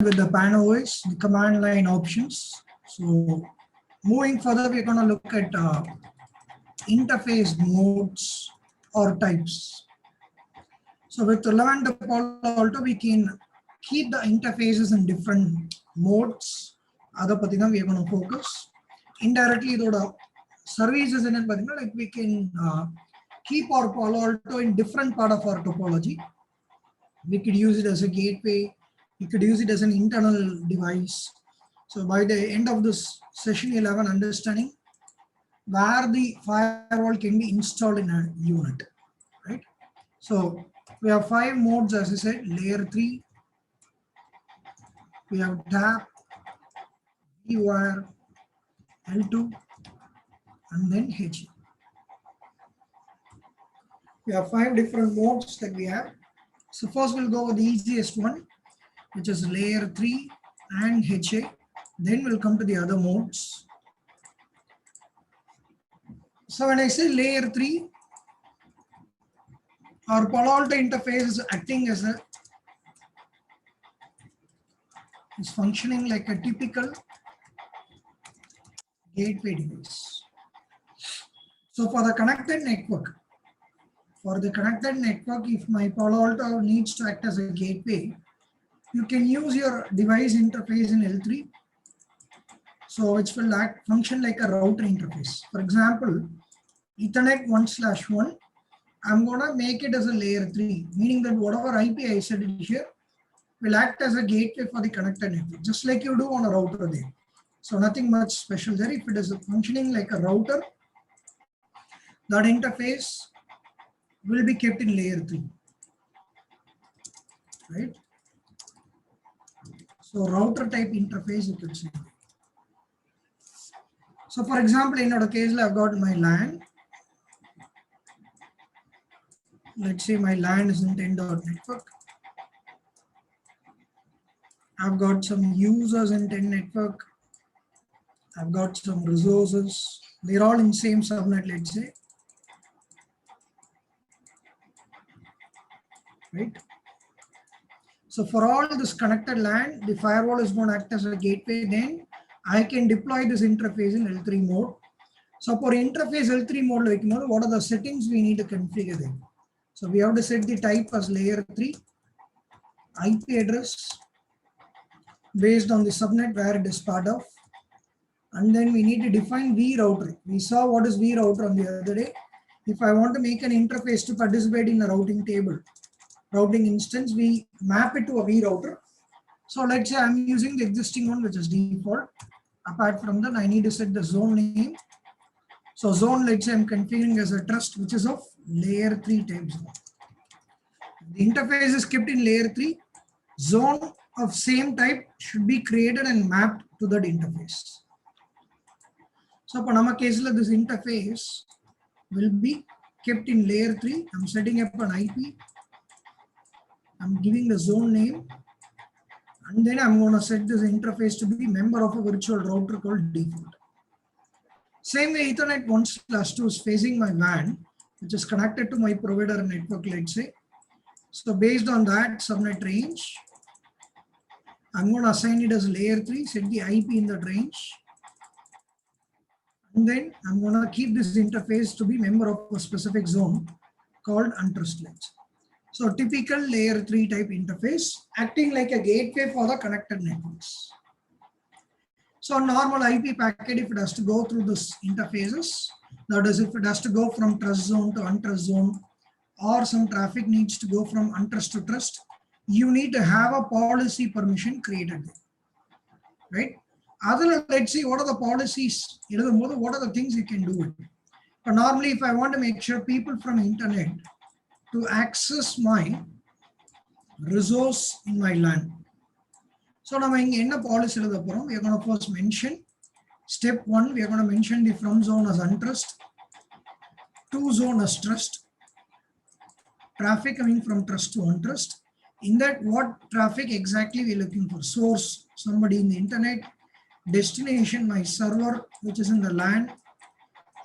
with the PAN-OS, the command line options. So moving further, we're going to look at interface modes or types. So with relevant to Palo Alto, we can keep the interfaces in different modes. Other pathina we are going to focus. Indirectly, the services in it, like we can keep our Palo Alto in different part of our topology. We could use it as a gateway. We could use it as an internal device. So by the end of this session, you'll have an understanding where the firewall can be installed in a unit, right? So we have 5 modes, as I said: layer 3, we have tap, vWire, L2, and then HE. We have 5 different modes that we have. So first we'll go with the easiest one, which is layer 3 and HA. Then we'll come to the other modes. So when I say layer 3, our Palo Alto interface is acting as is functioning like a typical gateway device. So for the connected network, if my Palo Alto needs to act as a gateway, you can use your device interface in L3. So which will function like a router interface. For example, Ethernet 1/1, I'm going to make it as a layer 3, meaning that whatever IP I set it here will act as a gateway for the connected network, just like you do on a router there. So nothing much special there. If it is functioning like a router, that interface will be kept in layer 3, right? So router type interface, you could say. So for example, in our case, I've got my LAN. Let's say my LAN is in 10.network. I've got some users in 10 network. I've got some resources. They're all in same subnet, let's say. Right? So for all this connected LAN, the firewall is going to act as a gateway. Then I can deploy this interface in L3 mode. So for interface L3 mode, like, what are the settings we need to configure them? So we have to set the type as layer 3, IP address based on the subnet where it is part of. And then we need to define vRouter. We saw what is vRouter on the other day. If I want to make an interface to participate in a routing table, routing instance, we map it to a vRouter. So let's say I'm using the existing one, which is default. Apart from that, I need to set the zone name. So zone, let's say I'm configuring as a trust, which is of layer 3 type zone. The interface is kept in layer 3. Zone of same type should be created and mapped to that interface. So for our case, this interface will be kept in layer 3. I'm setting up an IP. I'm giving the zone name. And then I'm going to set this interface to be member of a virtual router called default. Same way, Ethernet 1/2 is facing my WAN, which is connected to my provider network, let's say. So based on that subnet range, I'm going to assign it as layer 3, set the IP in that range. And then I'm going to keep this interface to be member of a specific zone called untrusted. So typical layer 3 type interface acting like a gateway for the connected networks. So normal IP packet, if it has to go through this interfaces, that is, if it has to go from trust zone to untrust zone, or some traffic needs to go from untrust to trust, you need to have a policy permission created there, right? Other than, let's see, what are the policies? What are the things you can do with it? But normally, if I want to make sure people from internet to access my resource in my LAN. So now in the policy, we are going to first mention step 1, we are going to mention the from zone as untrust, to zone as trust, traffic coming from trust to untrust. In that, what traffic exactly we are looking for? Source, somebody in the internet, destination, my server, which is in the LAN,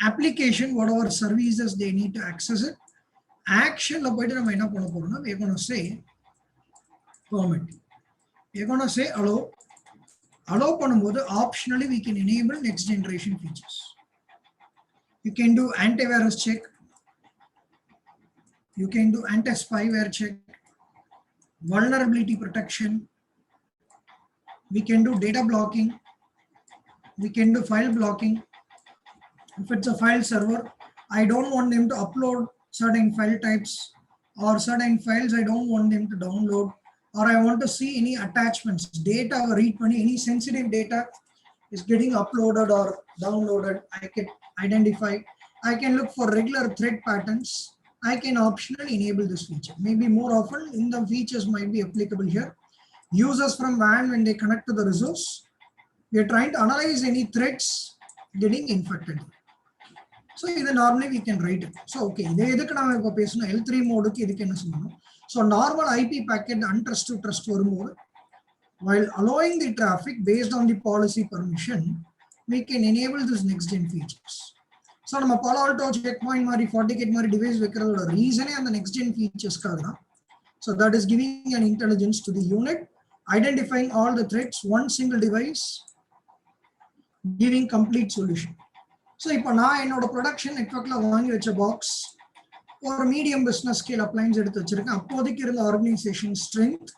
application, whatever services they need to access it. Action, we are going to say permit. We're going to say allow. Allow பண்ணும்போது optionally we can enable next generation features. You can do antivirus check. You can do anti-spyware check, vulnerability protection. We can do data blocking. We can do file blocking. If it's a file server, I don't want them to upload certain file types or certain files I don't want them to download, or I want to see any attachments, data or read money, any sensitive data is getting uploaded or downloaded. I can identify. I can look for regular thread patterns. I can optionally enable this feature. Maybe more often in the features might be applicable here. Users from WAN, when they connect to the resource, we are trying to analyze any threads getting infected. So either normally we can write it. So okay, L3 mode. So normal IP packet untrust to trust mode. While allowing the traffic based on the policy permission, we can enable this next gen features. So நம்ம Palo Alto checkpoint மாதிரி FortiGate மாதிரி device வைக்கிறதோட ரீசனே அந்த next gen featuresக்காக தான். So that is giving an intelligence to the unit, identifying all the threats, one single device, giving complete solution. So இப்போ நான் என்னோட production networkல வாங்கி வச்ச box ஒரு medium business scale appliance எடுத்து வச்சிருக்கேன். அப்போதைக்கு இருந்த organization strength,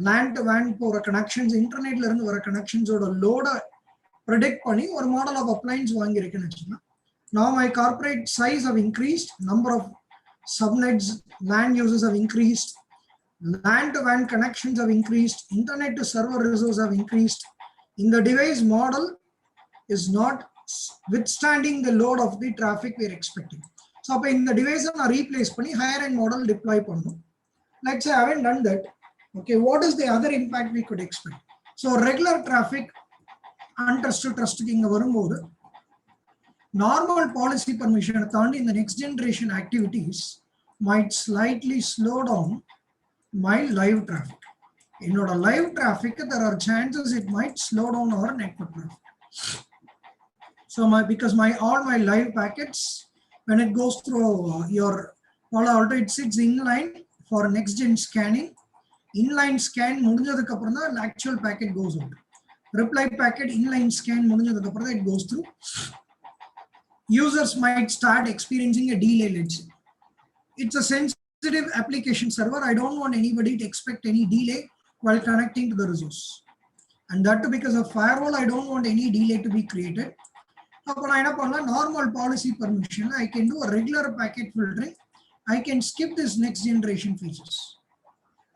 LAN to WAN போற connections, internetல இருந்து வர connections ஓட load predict பண்ணி ஒரு model of appliance வாங்கி இருக்கேன்னு வச்சுக்கோங்க. Now my corporate size have increased, number of subnets, LAN users have increased, LAN to WAN connections have increased, internet to server resources have increased. In the device model is not withstanding the load of the traffic we are expecting. So in the device I replace பண்ணி higher end model deploy பண்ணணும். Let's say I haven't done that. Okay, what is the other impact we could expect? So regular traffic untrust to trust இங்க வரும்போது normal policy permission in the next generation activities might slightly slow down my live traffic. In our live traffic, there are chances it might slow down our network traffic. So because all my live packets, when it goes through your Palo Alto, it sits inline for next gen scanning. Inline scan முடிஞ்சதுக்கு அப்புறம் தான் actual packet goes out. Reply packet inline scan முடிஞ்சதுக்கு அப்புறம் it goes through. Users might start experiencing a delay. Let's say it's a sensitive application server. I don't want anybody to expect any delay while connecting to the resource, and that too because of firewall. I don't want any delay to be created. Normal policy permission, I can do a regular packet filtering. I can skip this next generation features.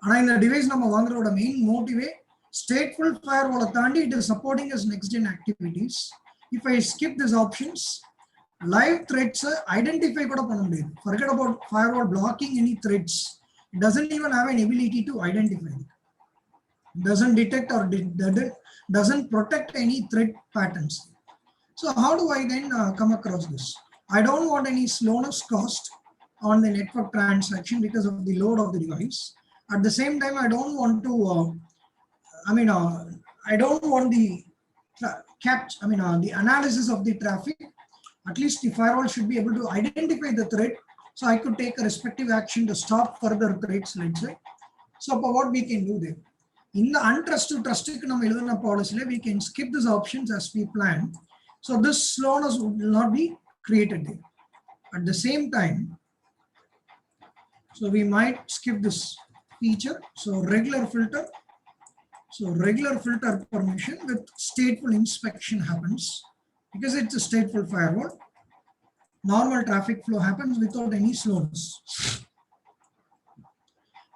And in the device the main motive, stateful firewall it is supporting as next gen activities. If I skip these options, live threats identify கூட பண்ண முடியாது. Forget about firewall blocking any threats. It doesn't even have an ability to identify it. Doesn't detect or doesn't protect any threat patterns. So how do I then come across this? I don't want any slowness cost on the network transaction because of the load of the device. At the same time, I don't want to I don't want the the analysis of the traffic. At least the firewall should be able to identify the threat, so I could take a respective action to stop further threats, let's say. So what we can do there, in the untrust to trust policy, we can skip these options as we plan. So this slowness will not be created there. At the same time, so we might skip this feature. So regular filter. So regular filter permission with stateful inspection happens. Because it's a stateful firewall, normal traffic flow happens without any slowness.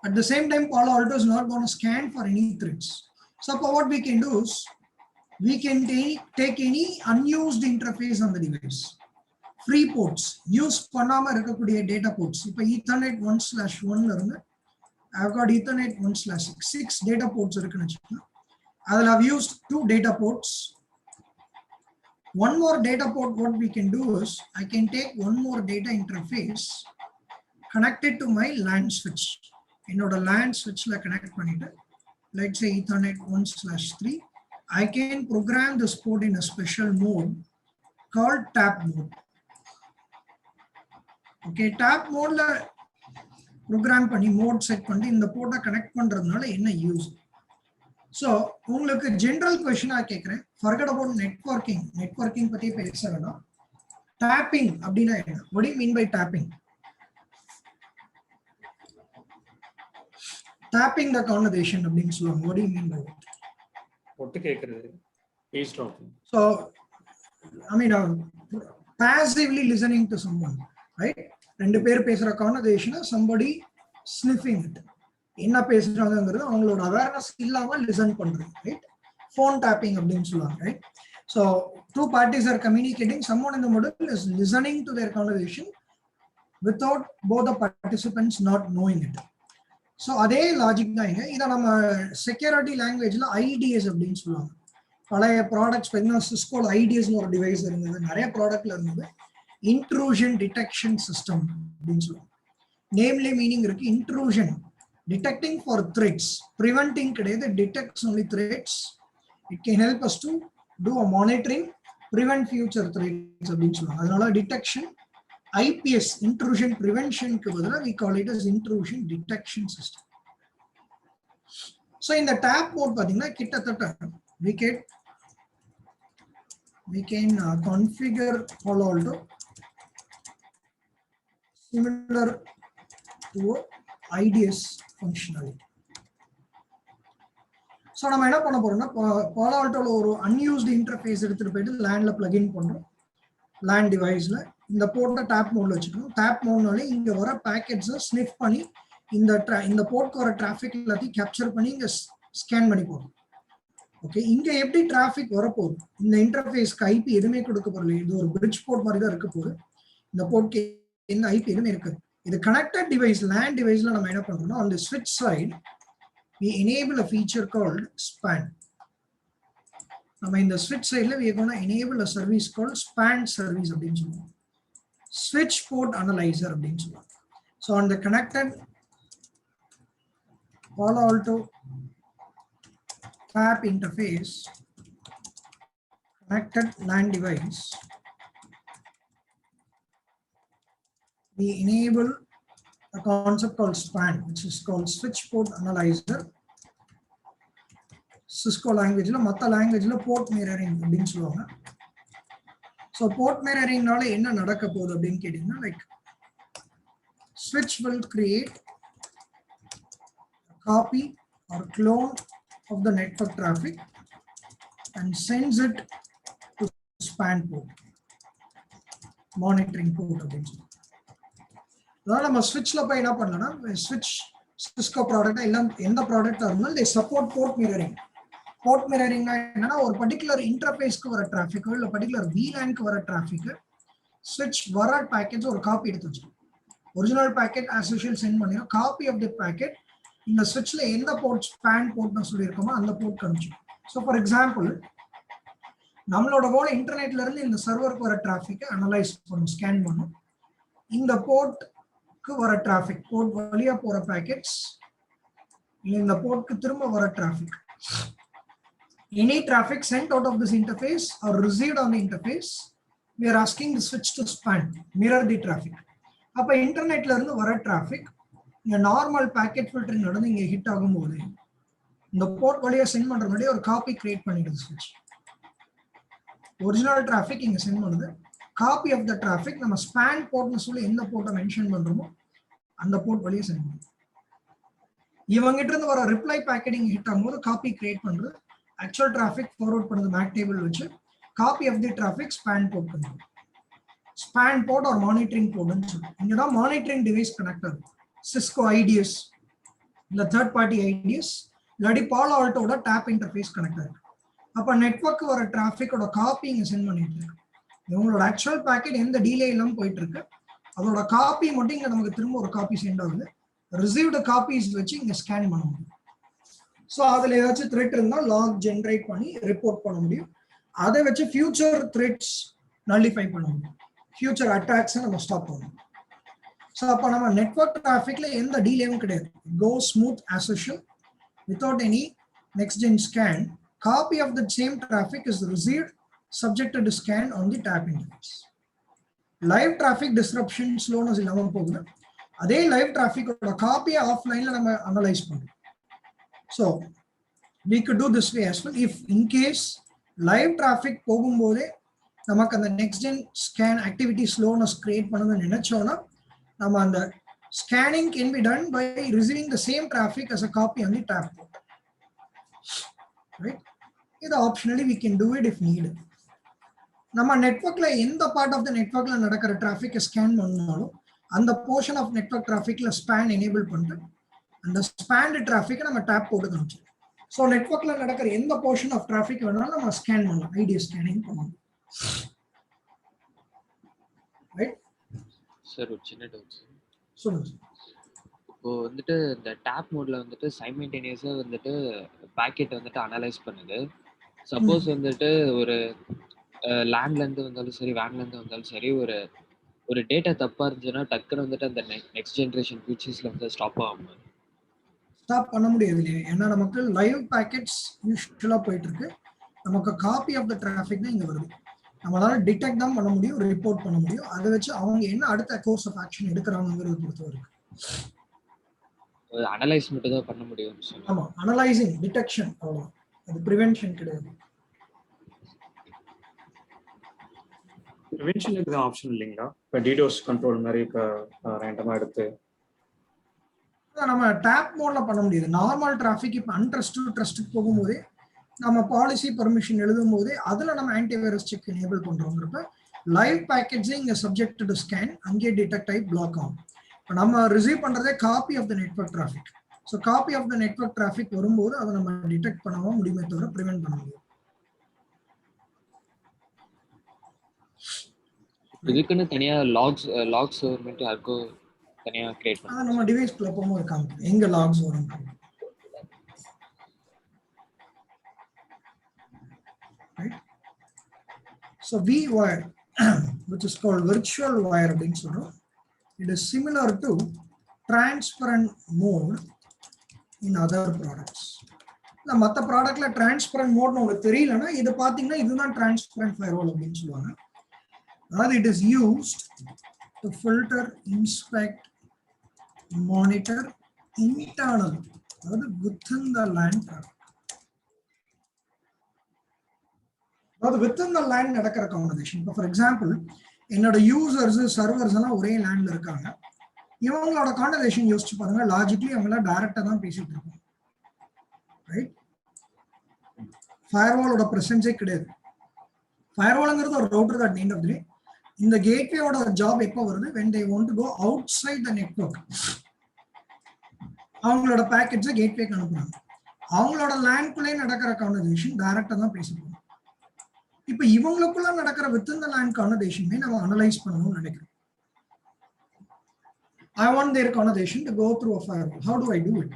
At the same time, Palo Alto is not going to scan for any threats. So what we can do is, we can take any unused interface on the device. Free ports, use பண்ணாம இருக்கக்கூடிய data ports. இப்போ Ethernet 1/1 I've got Ethernet 1/6. 6 data ports இருக்குன்னு வச்சுக்கோங்க. I will have used 2 data ports. One more data port, what we can do is, I can take one more data interface, connect it to my LAN switch. In order LAN switch la connect pannita, let's say Ethernet 1/3. I can program this port in a special mode called tap mode. Okay, tap mode la program panni mode set panni in the port connect pandradhanaala enna use. So உங்களுக்கு general question கேக்குறேன். Forget about networking. Networking பத்தி பேச வேண்டாம். Tapping அப்படினா என்ன? What do you mean by tapping? Tapping the conversation அப்படின்னு சொல்லுவாங்க. What do you mean by that? ஒட்டு கேக்குறது. Eavesdropping. So I mean passively listening to someone, right? ரெண்டு பேர் பேசுற கான்வர்சேஷனை somebody sniffing it. என்ன பேசுறாங்கங்கிறது அவங்களோட அவேர்னஸ் இல்லாம லிசன் பண்றது, ரைட்? ஃபோன் டேப்பிங் அப்படின்னு சொல்லுவாங்க, right? So two parties are communicating, someone in the middle is listening to their conversation without both the participants not knowing it. So அதே logic தான் இங்க. இதை நம்ம செக்யூரிட்டி லாங்குவேஜ்ல ஐடிஎஸ் அப்படின்னு சொல்லுவாங்க. பழைய ப்ராடக்ட்ஸ் பார்த்தீங்கன்னா சிஸ்கோல ஐடிஎஸ்னு ஒரு டிவைஸ் இருந்தது, நிறைய ப்ராடக்ட்ல இருந்தது. இன்ட்ரூஷன் டிடெக்ஷன் சிஸ்டம் அப்படின்னு சொல்லுவாங்க. நேம்லே மீனிங் இருக்கு. Intrusion detecting for threats, preventing கிடையாது, detects only threats. It can help us to do a monitoring, prevent future threats அப்படின்னு சொல்லுவாங்க. அதனால டிடெக்ஷன் IPS intrusion prevention க்கு பதிலா we call it as intrusion detection system. So இந்த tap mode பாத்தீங்கன்னா கிட்டத்தட்ட we can configure Palo Alto similar to IDS functionality. So நம்ம என்ன பண்ண போறோம்னா Palo Altoல ஒரு அன்யூஸ்டு இன்டர்ஃபேஸ் எடுத்துட்டு போயிட்டு லேண்ட்ல பிளக்இன் பண்றோம். லேண்ட் டிவைஸ்ல இந்த போர்ட்டை டேப் மோட்ல வச்சுக்கணும். டேப் மோட்னாலே இங்க வர பேக்கெட்ஸை ஸ்னிஃப் பண்ணி இந்த போர்ட்க்கு வர டிராஃபிக் எல்லாத்தையும் கேப்சர் பண்ணி இங்க ஸ்கேன் பண்ணி போகும். ஓகே, இங்க எப்படி டிராஃபிக் வரப்போகுது? இந்த இன்டர்ஃபேஸ்க்கு ஐபி எதுவுமே கொடுக்க போறல. இது ஒரு பிரிட்ஜ் போர்ட் மாதிரி தான் இருக்க போகுது. இந்த போர்ட்க்கு எந்த ஐபி எதுவுமே இருக்காது. இது கனெக்டட் டிவைஸ் லேண்ட் டிவைஸ்ல நம்ம என்ன பண்றோம்னா on the switch side we enable a feature called span. நம்ம இந்த switch sideல we are going to enable a service called span service அப்படின்னு சொல்லுவோம். switch port analyzer அப்படின்னு சொல்லுவாங்க. So on the connected Palo Alto tap interface connected LAN device, we enable a concept called span, which is called switch port analyzer. Cisco language la matta language la port mirroring அப்படினு சொல்லுவாங்க. So port mirroring நால என்ன நடக்க போகுது அப்படினு கேட்டிங்கன்னா, like switch will create a copy or clone of the network traffic and sends it to span port, monitoring port அப்படினு சொல்லுவாங்க. அதாவது நம்ம ஸ்விட்ச்ல போய் என்ன பண்ணலாம்னா, ஸ்விட்ச் சிஸ்கோ ப்ராடக்டா இல்ல எந்த ப்ராடக்டா இருந்தாலும் they support port mirroring. Port மிரரிங்னா என்னன்னா, ஒரு பர்டிகுலர் இன்டர்ஃபேஸ்க்கு வர டிராஃபிக்கோ இல்ல பர்டிகுலர் VLANக்கு வர டிராஃபிக் ஸ்விட்ச் வர பேக்கெட்ஸ் ஒரு காப்பி எடுத்து வச்சிடும். Original packet as usual sent பண்ணிடும். காப்பி ஆஃப் தி பேக்கெட் இந்த ஸ்விட்ச்ல எந்த போர்ட் ஸ்பான் போர்ட்னு சொல்லியிருக்கோமோ அந்த போர்ட் அனுப்பிச்சிடும். ஸோ ஃபார் எக்ஸாம்பிள் நம்மளோட போல இன்டர்நெட்ல இருந்து இந்த சர்வருக்கு வர டிராஃபிக்கை அனலைஸ் பண்ணும், ஸ்கேன் பண்ணும். இந்த போர்ட்க்கு வர டிராஃபிக், போர்ட் வழியா போற பேக்கெட்ஸ், இந்த போர்ட்க்கு திரும்ப வர traffic, any traffic sent out of this interface or received on the interface, we are asking the switch to span, mirror the traffic. அப்ப இன்டர்நெட்ல இருந்து வர டிராஃபிக் இந்த நார்மல் பேக்கெட் ஃபில்டரிங் நடந்து இங்க ஹிட் ஆகும்போது இந்த போர்ட் வழியா சென்ட் பண்ற மாதிரி ஒரு காப்பி கிரியேட் பண்ணிடுது ஸ்விட்ச். ஒரிஜினல் டிராஃபிக் இங்க சென்ட் பண்ணுது. காப்பி ஆஃப் த டிராஃபிக் நம்ம ஸ்பான் போர்ட்னு சொல்லி எந்த போர்ட்டை மென்ஷன் பண்றோமோ அந்த போர்ட் வழியா சென்ட் பண்ணுது. இவங்கிட்ட இருந்து வர ரிப்ளை பேக்கெட் இங்க ஹிட் ஆகும்போது காப்பி கிரியேட் பண்றது, actual traffic forward பண்ணுது மேக் டேபிள் வச்சு, copy of the traffic span port பண்ணுது. ஸ்பான் போர்ட் ஒரு மானிட்டரிங் போர்ட்னு சொல்லுவோம். இங்க தான் மானிட்டரிங் டிவைஸ் கனெக்ட் ஆகுது. சிஸ்கோ ஐடிஎஸ் இல்ல தேர்ட் பார்ட்டி ஐடிஎஸ் இல்லாட்டி பாலோ ஆல்டோட டேப் இன்டர்ஃபேஸ் கனெக்ட் ஆகுது. அப்ப நெட்வொர்க் வர டிராஃபிக்கோட காப்பி இங்க சென்ட் பண்ணிட்டு இருக்கு. இவங்களோட ஆக்சுவல் பேக்கெட் எந்த டிலே இல்லாம போயிட்டு இருக்கு, அதோட காப்பி மட்டும் இங்க நமக்கு திரும்ப ஒரு காப்பி சென்ட் ஆகுது. ரிசீவ்டு காப்பீஸ் வச்சு இங்க ஸ்கேன் பண்ண முடியும். ஸோ அதில் ஏதாச்சும் த்ரெட் இருந்தால் லாக் ஜென்ரேட் பண்ணி ரிப்போர்ட் பண்ண முடியும். அதை வச்சு ஃபியூச்சர் த்ரெட்ஸ் நலிஃபை பண்ண முடியும், ஃபியூச்சர் அட்டாக்ஸை நம்ம ஸ்டாப் பண்ணணும். ஸோ அப்போ நம்ம நெட்வொர்க் டிராஃபிக்ல எந்த டீலேயும் கிடையாது. Go smooth as usual without any next gen scan. Copy of the same traffic is received subjected to scan on the tap interface. Live traffic disruption slowness இல்லாமல் போகுது. அதே லைவ் டிராஃபிக்கோட காப்பியை ஆஃப்லைன்ல நம்ம அனலைஸ் பண்ணுறோம். So we could do this way as well. If in case live traffic போகும்போது நமக்கு அந்த next gen scan activity slowness create பண்ணணும்னு நினைச்சோம்னா நம்ம அந்த scanning can be done by receiving the same traffic as a copy on the tap port, right? இது optionally we can do it if needed. நம்ம நெட்வொர்க்ல எந்த பார்ட் ஆஃப் த நெட்வொர்க்ல நடக்கிற டிராஃபிக்கை scan பண்ணாலும் அந்த போர்ஷன் ஆஃப் நெட்வொர்க் டிராஃபிக்ல span enable பண்ணிட்டு அந்த ஸ்பேன்டு டிராஃபிக்கை நம்ம டேப் போட்டு காமிச்சோம். ஸோ நெட்வொர்க்ல நடக்கிற எந்த போர்ஷன் ஆஃப் டிராஃபிக் வேணாலும் நம்ம ஸ்கேன் பண்ணலாம், ஐடியா ஸ்கேனிங் பண்ணலாம். ரைட் சார் ஒரு சின்ன டவுட் சொல்லுங்க. இப்போ வந்துட்டு இந்த டேப் மோட்ல வந்துட்டு சைமல்டேனியஸா வந்துட்டு பாக்கெட் வந்துட்டு அனலைஸ் பண்ணுது. சப்போஸ் வந்துட்டு ஒரு லேண்ட்ல இருந்து வந்தாலும் சரி வேன்ல இருந்து வந்தாலும் சரி ஒரு டேட்டா தப்பா இருந்துச்சுன்னா டக்குன்னு வந்துட்டு அந்த நெக்ஸ்ட் ஜென்ரேஷன் ஃபீச்சர்ஸ்ல வந்து ஸ்டாப் ஆகும். ஸ்டாப் பண்ண முடியாது இல்லையா? ஏன்னா நமக்கு லைவ் பேக்கெட்ஸ் யூஸ்வலா போயிட்டு இருக்கு. நமக்கு காப்பி ஆஃப் த டிராஃபிக் தான் இங்க வருது. நம்மளால டிடெக்ட் தான் பண்ண முடியும், ரிப்போர்ட் பண்ண முடியும். அதை வச்சு அவங்க என்ன அடுத்த கோர்ஸ் ஆஃப் ஆக்ஷன் எடுக்கிறாங்கிறது பொறுத்து இருக்கு. அனலைஸ் மட்டும் தான் பண்ண முடியும். ஆமா, அனலைசிங், டிடெக்ஷன், அவ்வளவுதான். அது ப்ரிவென்ஷன் கிடையாது. ப்ரிவென்ஷனுக்கு தான் ஆப்ஷன் இல்லைங்களா? இப்போ டிடோஸ் கண்ட்ரோல் மாதிரி இப்போ ரேண்டமாக எடுத்து நம்ம டேப் மோட்ல பண்ண முடியாது. நார்மல் டிராஃபிக் இப்போ ட்ரஸ்ட்டுக்கு போகும்போதே நம்ம பாலிசி பர்மிஷன் எழுதும் போதே அதில் நம்ம ஆன்டிவைரஸ் செக் எனேபிள் பண்ணுறோங்கிறப்ப லைவ் பேக்கெட்ஸே இங்கே சப்ஜெக்ட் டு ஸ்கேன், அங்கே டிடெக்ட் ஆகி பிளாக் ஆகும். இப்போ நம்ம ரிசீவ் பண்ணுறதே copy of the network traffic. So copy of the network traffic வரும்போது அதை நம்ம டிடெக்ட் பண்ணவும் முடியுமே தவிர ப்ரிவென்ட் பண்ண முடியும். இதுக்குன்னு தனியா லாக்ஸ் மட்டும் யாருக்கோ தனியா கிரியேட் பண்ணா நம்ம டிவைஸ்க்குள்ள போகும்போது காமிக்கும் எங்க லாக்ஸ் வரும். Right? So vWire, which is called virtual wire அப்படின்னு சொல்றோம். It is similar to transparent mode in other products. மற்ற ப்ராடக்ட்ல டிரான்ஸ்பரண்ட் மோட்னு உங்களுக்கு தெரியலன்னா இது பார்த்தீங்கன்னா இதுதான் டிரான்ஸ்பரண்ட் ஃபயர்வால் அப்படின்னு சொல்லுவாங்க. அதாவது it is used to filter, inspect, monitor internal, அதாவது within the LAN traffic. அதாவது within the LAN நடக்கிற கான்வர்சேஷன். இப்போ ஃபார் எக்ஸாம்பிள் என்னோட யூசர்ஸ் சர்வர்ஸ் எல்லாம் ஒரே லேண்ட்ல இருக்காங்க. இவங்களோட கான்வர்சேஷன் யோசிச்சு பாருங்க, லாஜிக்கலி அவங்கள டைரக்டா தான் பேசிட்டு இருப்பாங்க. ரைட்? ஃபயர்வாலோட பிரசன்ஸே கிடையாது. ஃபயர்வால்ங்கிறது ஒரு ரவுட்டர் தான் எண்ட் ஆஃப் தி டே. இந்த கேட்வேயோட ஜாப் எப்போ வருது? when they want to go outside the network. அவங்களோட பேக்கெட்ஸை கேட்வேக்கு அனுப்புறாங்க. அவங்களோட லேண்ட்குள்ளே நடக்கிற கான்வர்சேஷன் டைரக்டா தான் பேசுவாங்க. இப்போ இவங்களுக்குள்ள நடக்கிற within the LAN கான்வர்சேஷனை நம்ம அனலைஸ் பண்ணணும்னு நினைக்கிறோம். I want their conversation to go through a firewall. How do I do it?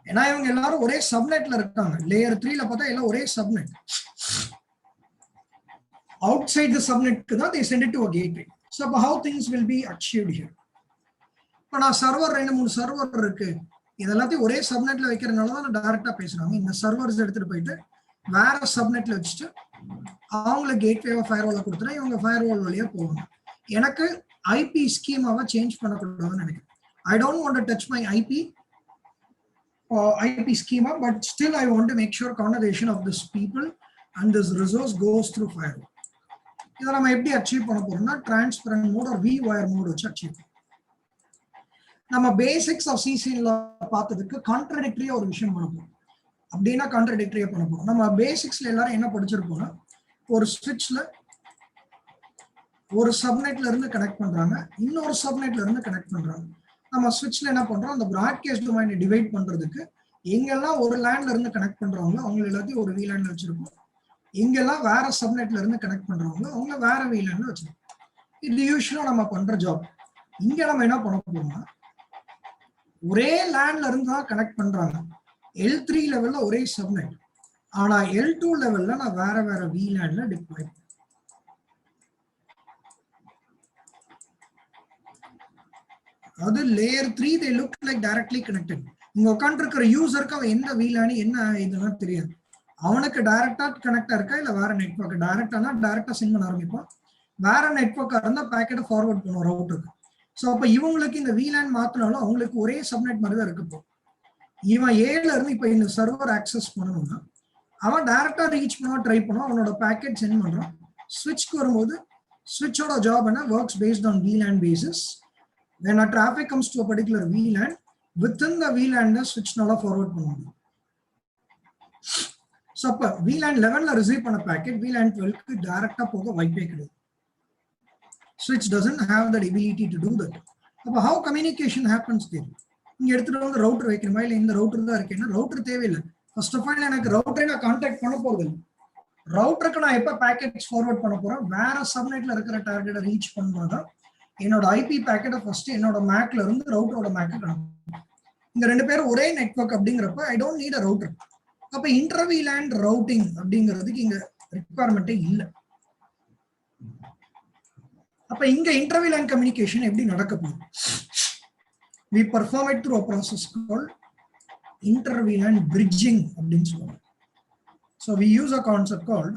ஏன்னா இவங்க எல்லாரும் ஒரே சப்நெட்ல இருக்காங்க. லேயர் 3ல பார்த்தா எல்லாம் ஒரே subnet. Outside the subnet they send it to a gateway. So how things will be achieved here? இப்போ நான் சர்வர் 2-3 சர்வர் இருக்கு, இதெல்லாத்தையும் ஒரே சப்நெட்ல வைக்கிறதுனால தான் நான் டைரக்டா பேசுறாங்க. இந்த சர்வர்ஸ் எடுத்துட்டு போயிட்டு வேற சப்நெட்ல வச்சுட்டு அவங்கள கேட்வேவை ஃபயர்வாலை கொடுத்துட்டா இவங்க ஃபயர்வால் வழியா போவாங்க. எனக்கு ஐபி ஸ்கீமாவை சேஞ்ச் பண்ணக்கூடாதுன்னு நினைக்கிறேன். I don't want to touch my IP schema, but still I want to make sure conversation of this people and this resource goes through firewall. இதை நம்ம எப்படி அச்சீவ் பண்ண போறோம்னா டிரான்ஸ்பரண்ட் மோட் ஒரு vWire மோட் வச்சு achieve. நம்ம basics of சிசிஎன்ல பார்த்ததுக்கு கான்ட்ரடிக்டரியா ஒரு விஷயம் பண்ண போறோம். அப்படின்னா கான்ட்ரடிக்டரியா பண்ண போறோம். நம்ம பேசிக்ஸ்ல எல்லாரும் என்ன படிச்சிருப்போம்னா ஒரு ஸ்விட்ச்ல ஒரு சப்நெட்ல இருந்து கனெக்ட் பண்றாங்க, இன்னொரு சப்நெட்ல இருந்து கனெக்ட் பண்றாங்க. நம்ம ஸ்விட்ச்ல என்ன பண்றோம், அந்த பிராட்காஸ்ட் டொமைனை டிவைட் பண்றதுக்கு எங்கெல்லாம் ஒரு லேண்ட்ல இருந்து கனெக்ட் பண்றாங்களோ அவங்க எல்லாத்தையும் ஒரு VLANல வச்சிருப்போம். எங்கெல்லாம் வேற சப்நெட்ல இருந்து கனெக்ட் பண்றாங்களோ அவங்க வேற VLANல வச்சிருப்போம். இது யூஸ்வலா நம்ம பண்ற ஜாப். இங்க நம்ம என்ன பண்ண போறோம்னா ஒரே லேண்ட்ல இருந்து தான் கனெக்ட் பண்றாங்க. L3 லெவல்ல ஒரே சப்நெட், ஆனா L2 லெவல்ல நான் வேற வேற VLANல டிப்ளாய். அது layer 3 they look like directly connected. இங்க உட்காந்துருக்கிற யூசருக்கு அவன் எந்த VLAN என்ன இதெல்லாம் தெரியாது. அவனுக்கு டைரக்டா கனெக்டா இருக்கா இல்ல வேற நெட்வொர்க் டைரக்டானா டைரக்டா சென்ட் பண்ண ஆரம்பிப்பான். வேற நெட்வொர்க்கா இருந்தா பேக்கெட்டை ஃபார்வர்ட் பண்ணுவோம் ரவுட்டருக்கு. ஸோ அப்போ இவங்களுக்கு இந்த VLAN மாத்தினாலும் அவங்களுக்கு ஒரே சப்நெட் மாதிரி தான் இருக்கு. இவன் ஏல இருந்து இப்ப இந்த சர்வர் ஆக்சஸ் பண்ணணும்னா அவன் டைரக்டா ரீச் பண்ண ட்ரை பண்ணுவான், அவனோட பேக்கெட் சென்ட் பண்றான். ஸ்விட்ச்க்கு வரும்போது ஸ்விட்சோட ஜாப் என்ன, works based on VLAN basis. when a traffic comes to a particular VLAN, within the VLAN the switch நால forward பண்ண முடியும். So அப்ப VLAN 11ல ரிசீவ் பண்ண பேக்கெட் VLAN 12க்கு டைரக்டா போக வாய்ப்பே கிடையாது. Switch doesn't have that ability to do that. அப்ப how communication happens there? இங்க எடுத்துட்டு வந்து ரவுட்டர் வைக்கணுமா, இல்ல இந்த ரவுட்டர் தான் இருக்கேன்னா ரவுட்டர் தேவையில்லை. ஃபர்ஸ்ட் ஆஃப் ஆல் எனக்கு ரவுட்டரை நான் கான்டாக்ட் பண்ண போறது இல்லை. ரவுட்டருக்கு நான் எப்ப பேக்கெட்ஸ் ஃபார்வர்ட் பண்ண போறேன், வேற சப்நெட்ல இருக்கிற டார்கெட்டை ரீச் பண்ணாதான் என்னோட ஐபி பேக்கெட்டை ஃபர்ஸ்ட் என்னோட மேக்ல இருந்து ரவுட்டரோட மேக்கு அனுப்பும். இந்த ரெண்டு பேரும் ஒரே நெட்வொர்க் அப்படிங்கிறப்ப ஐ டோன்ட் நீட் அ ரவுட்டர். அப்ப இன்டர் VLAN ரவுட்டிங் அப்படிங்கிறதுக்கு இங்க ரிக்வயர்மெண்ட்டே இல்லை. அப்ப இங்க இன்டர் VLAN கம்யூனிகேஷன் எப்படி நடக்க போகுது? We perform it through a process called inter VLAN bridging அப்படின்னு சொல்லுவாங்க. So we use a concept called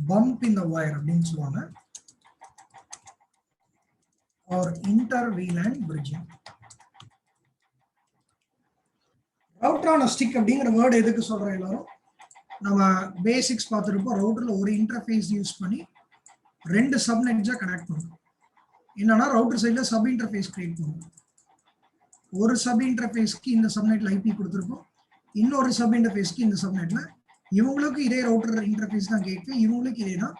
bump in the wire அப்படின்னு சொல்லுவாங்க, or inter VLAN bridging. Router on stick அப்படிங்கிற வேர்டு எதுக்கு சொல்றோம்? எல்லாரும் நம்ம பேசிக்ஸ் பார்த்துருப்போம். ரவுட்டர்ல ஒரு இன்டர்ஃபேஸ் யூஸ் பண்ணி ரெண்டு சப்நெட்ஸா கனெக்ட் பண்ணுவோம். என்னன்னா ரவுட்டர் சைட்ல சப் இன்டர்ஃபேஸ் கிரியேட் பண்ணுவோம். ஒரு சப் இன்டர்ஃபேஸ்க்கு இந்த சப்நெட்ல ஐபி கொடுத்துருப்போம், இன்னொரு சப் இன்டர்ஃபேஸ்க்கு இந்த சப்நெட்ல இவங்களுக்கு இதே ரவுட்டர் இன்டர்ஃபேஸ் தான் கேட்கு, இவங்களுக்கு இதே தான்.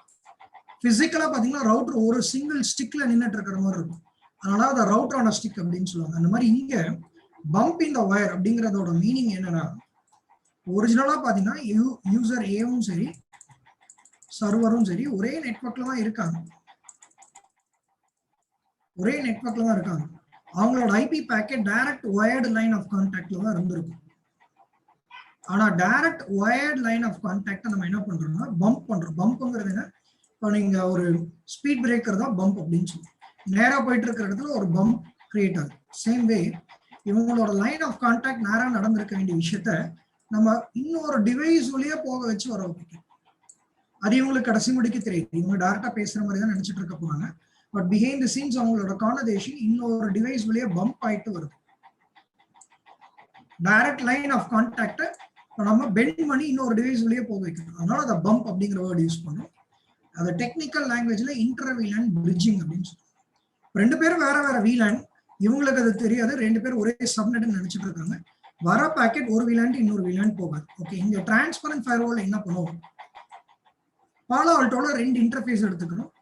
பிசிக்கலா பாத்தீங்கன்னா ரவுட்டர் ஒரு சிங்கிள் ஸ்டிக்ல நின்றுட்டு இருக்கிற மாதிரி இருக்கும், அதனால அதை ரவுட்டர் ஆன் ஸ்டிக் அப்படின்னு சொல்லுவாங்க. அந்த மாதிரி இங்க பம்ப் இன் த வயர் அப்படிங்கறதோட மீனிங் என்னன்னா, ஒரிஜினலா பாத்தீங்கன்னா யூசர் ஏவும் சரி சர்வரும் சரி ஒரே நெட்வொர்க்ல தான் இருக்காங்க, ஒரே நெட்வொர்க்ல தான் இருக்காங்க. அவங்களோட IP packet direct wired line of கான்டாக்ட்ல தான் இருந்திருக்கும். ஆனா direct wired line of contact நம்ம என்ன பண்றோம்னா பம்ப் பண்றோம். பம்ப்ங்கிறது என்ன, இப்போ நீங்க ஒரு ஸ்பீட் பிரேக்கர் தான் பம்ப் அப்படின்னு சொல்லி நேரா போயிட்டு இருக்கிற இடத்துல ஒரு பம்ப் கிரியேட் ஆகுது. சேம் வே இவங்களோட லைன் ஆஃப் கான்டாக்ட் நேரா நடந்திருக்க வேண்டிய விஷயத்த நம்ம இன்னொரு டிவைஸ் வழியா போக வச்சு வர வைக்கணும். அது இவங்களுக்கு கடைசி முடிக்க தெரியுது, இவங்க டைரக்டா பேசுற மாதிரி தான் நினைச்சிட்டு இருக்க போறாங்க. பட் பிஹைண்ட் தி சீன்ஸ் அவங்களோட கான்வர்சேஷன் இன்னொரு டிவைஸ் வழியா பம்ப் ஆயிட்டு வருது. டைரக்ட் லைன் ஆஃப் கான்டாக்ட் நம்ம பெண்ட் பண்ணி இன்னொரு டிவைஸ் வழியா போக வைக்கணும், அதனால அதை பம்ப் அப்படிங்கிற வேர்டு யூஸ் பண்ணும். அது டெக்னிக்கல் லாங்குவேஜ்ல இன்டர் VLAN பிரிட்ஜிங் அப்படின்னு சொல்லுவோம். ரெண்டு பேரும் வேற வேற VLAN, இவங்களுக்கு அது தெரியாது, ரெண்டு பேரும் ஒரே சப்நெட் நினைச்சிட்டு இருக்காங்க. வர பாக்கெட் ஒரு VLAN இன்னொரு VLAN போகாது. ஓகே, இங்க டிரான்ஸ்பரண்ட் ஃபயர்வால் என்ன பண்ணுவோம், பாலோ ஆல்டோல ரெண்டு இன்டர்ஃபேஸ் எடுத்துக்கணும்.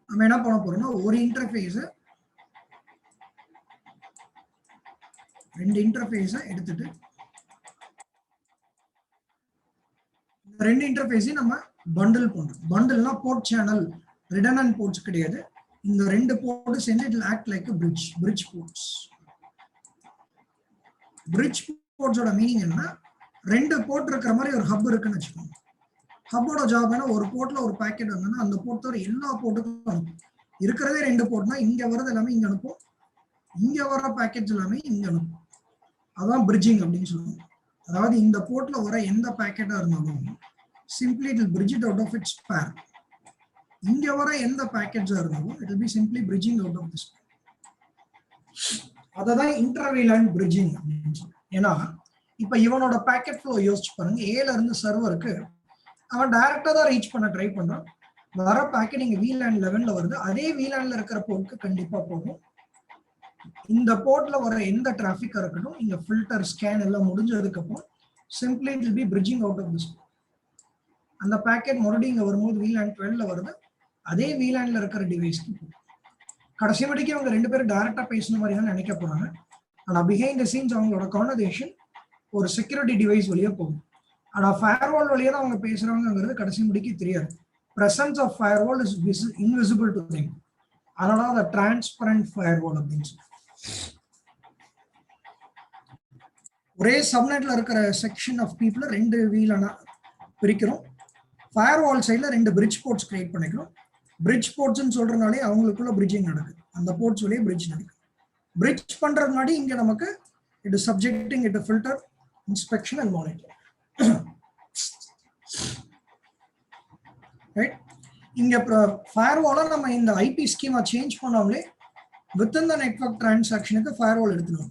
நம்ம என்ன பண்ண போறோம்னா ஒரு இன்டர்ஃபேஸ் ரெண்டு இன்டர்ஃபேஸ எடுத்துட்டு ரெண்டு இன்டர்ஃபேஸையும் நம்ம பண்டில் பண்றோம். பண்டில்னா போர்ட் சேனல் ரிடண்டன்ட் போர்ட்ஸ் கிடையாது. இந்த ரெண்டு போர்ட் சேர்ந்து it act like a bridge ports. Bridge போர்ட்ஸோட மீனிங் என்ன, ரெண்டு போர்ட் இருக்கிற மாதிரி ஒரு ஹப் இருக்குன்னு வச்சுக்கோங்க. ஹப்போட ஜாப் என்ன, ஒரு போர்ட்ல ஒரு பேக்கெட் வந்தோம்னா அந்த போர்ட்டோட எல்லா போர்ட்டுக்கும் அனுப்பும். இருக்கிறதே ரெண்டு போர்ட்னா இங்க வர்றது எல்லாமே இங்க அனுப்பும், இங்க வர பேக்கெட்ஸ் எல்லாமே இங்க அனுப்பும். அதான் பிரிட்ஜிங் அப்படின்னு சொல்லுவாங்க. அதாவது இந்த போர்ட்ல வர எந்த பேக்கெட்டா இருந்தாலும் simply it will bridge it out of its pair. இங்க வர எந்த பேக்கெட்ஸா இருந்தாலும் it will be simply bridging out of this pair. அததான் இன்டர் VLAN bridging அப்படின்னு சொல்லுவாங்க. ஏன்னா இப்ப இவனோட பேக்கெட் ஃப்ளோ யோசிச்சு பாருங்க, ஏல இருந்து சர்வருக்கு அவன் டைரக்டா தான் ரீச் பண்ண ட்ரை பண்றான். வர பேக்கெட் இங்க VLAN 11ல வருது, அதே VLANல இருக்கிற போர்ட்க்கு கண்டிப்பா போகும். இந்த போர்ட்ல வர எந்த டிராபிக்கா இருக்கட்டும், இங்க ஃபில்டர் ஸ்கேன் எல்லாம் முடிஞ்சதுக்கு அப்புறம் simply it will be bridging out of this. அந்த பேக்கெட் மறுபடியும் இங்க வரும்போது VLAN 12ல வருது, அதே VLANல இருக்கிற டிவைஸ்க்கு போகும். கடைசி வரைக்கும் அவங்க ரெண்டு பேரும் டைரக்டா பேசுன மாதிரி தான் நினைக்க போறாங்க. ஆனா பிஹைண்ட் தி சீன்ஸ் அவங்களோட கான்வர்சேஷன் ஒரு செக்யூரிட்டி டிவைஸ் வழியா போகும். ஆனா ஃபயர்வால் வழியா தான் அவங்க பேசுறாங்கிறது கடைசி முடிக்க தெரியாது. Presence of firewall is invisible to them. அதனால அதை டிரான்ஸ்பரண்ட் ஃபயர்வால் அப்படின்னு சொல்லி. ஒரே சப்நெட்ல இருக்கிற செக்ஷன் ஆஃப் பீப்புள ரெண்டு VLAN பிரிக்கிறோம். ஃபயர்வால் சைட்ல ரெண்டு பிரிட்ஜ் போர்ட்ஸ் கிரியேட் பண்ணிக்கிறோம். பிரிட்ஜ் போர்ட்ஸ்னு சொல்றதுனாலே அவங்களுக்குள்ள பிரிட்ஜிங் நடக்குது, அந்த போர்ட்ஸ் வழியே பிரிட்ஜ் நடக்குது. பிரிட்ஜ் பண்றது முன்னாடி இங்க நமக்கு it is subjecting it filter inspection and monitor. Right, இங்க ஃபயர்வாலை நம்ம இந்த ஐபி ஸ்கீமா சேஞ்ச் பண்ணாமலே within the network transaction firewall எடுத்துடும்.